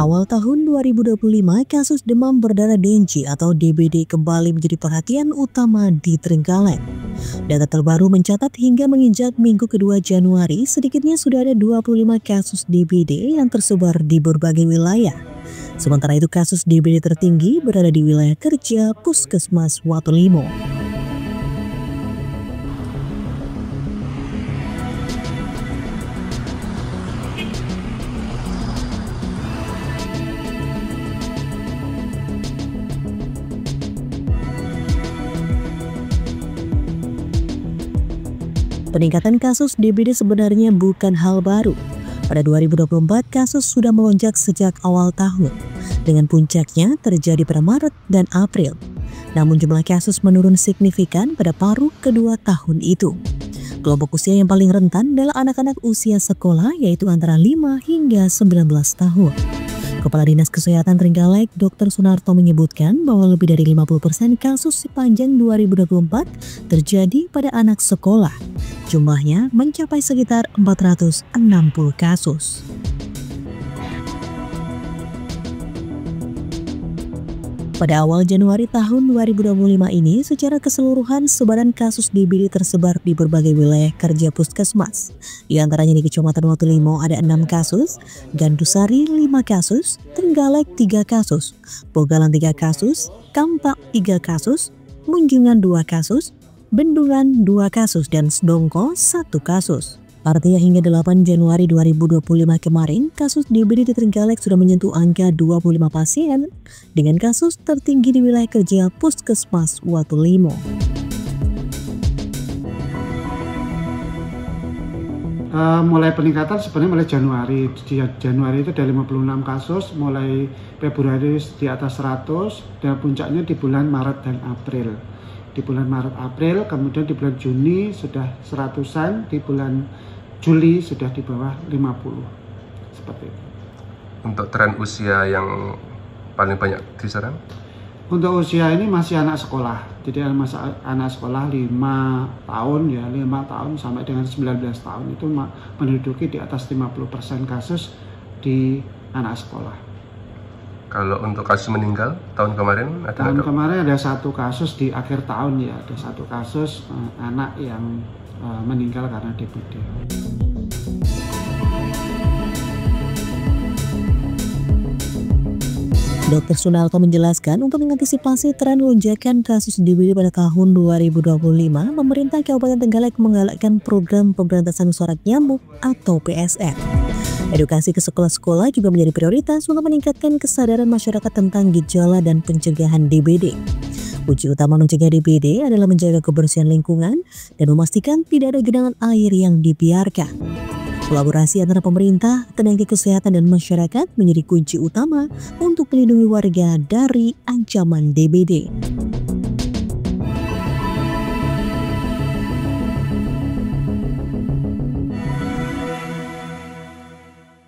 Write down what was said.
Awal tahun 2025, kasus demam berdarah Dengue atau DBD kembali menjadi perhatian utama di Trenggalek. Data terbaru mencatat hingga menginjak minggu kedua Januari, sedikitnya sudah ada 25 kasus DBD yang tersebar di berbagai wilayah. Sementara itu kasus DBD tertinggi berada di wilayah kerja Puskesmas Watulimo. Peningkatan kasus DBD sebenarnya bukan hal baru. Pada 2024, kasus sudah melonjak sejak awal tahun, dengan puncaknya terjadi pada Maret dan April. Namun jumlah kasus menurun signifikan pada paruh kedua tahun itu. Kelompok usia yang paling rentan adalah anak-anak usia sekolah, yaitu antara 5 hingga 19 tahun. Kepala Dinas Kesehatan Trenggalek, Dr. Sunarto menyebutkan bahwa lebih dari 50% kasus sepanjang 2024 terjadi pada anak sekolah. Jumlahnya mencapai sekitar 460 kasus. Pada awal Januari tahun 2025 ini, secara keseluruhan sebaran kasus DBD tersebar di berbagai wilayah kerja puskesmas. Di antaranya di Kecamatan Watulimo ada 6 kasus, Gandusari 5 kasus, Trenggalek 3 kasus, Bogalan 3 kasus, Kampak 3 kasus, Munjungan 2 kasus, Bendungan 2 kasus, dan Sedongko 1 kasus. Artinya hingga 8 Januari 2025 kemarin, kasus DBD di Trenggalek sudah menyentuh angka 25 pasien dengan kasus tertinggi di wilayah kerja Puskesmas Watulimo. Mulai peningkatan sebenarnya mulai Januari. Di Januari itu ada 56 kasus, mulai Februari di atas 100, dan puncaknya di bulan Maret dan April. Di bulan Maret April, kemudian di bulan Juni sudah 100-an, di bulan Juli sudah di bawah 50, seperti itu. Untuk tren usia yang paling banyak diserang? Untuk usia ini masih anak sekolah, jadi anak sekolah 5 tahun ya, 5 tahun sampai dengan 19 tahun itu menduduki di atas 50% kasus di anak sekolah. Kalau untuk kasus meninggal tahun kemarin ada? Tahun kemarin ada 1 kasus di akhir tahun ya, ada 1 kasus anak yang meninggal karena DBD. Dr. Sunarto menjelaskan untuk mengantisipasi tren lonjakan kasus DBD pada tahun 2025, pemerintah Kabupaten Trenggalek menggalakkan program pemberantasan surat nyamuk atau PSN. Edukasi ke sekolah-sekolah juga menjadi prioritas untuk meningkatkan kesadaran masyarakat tentang gejala dan pencegahan DBD. Kunci utama mencegah DBD adalah menjaga kebersihan lingkungan dan memastikan tidak ada genangan air yang dibiarkan. Kolaborasi antara pemerintah, tenaga kesehatan, dan masyarakat menjadi kunci utama untuk melindungi warga dari ancaman DBD.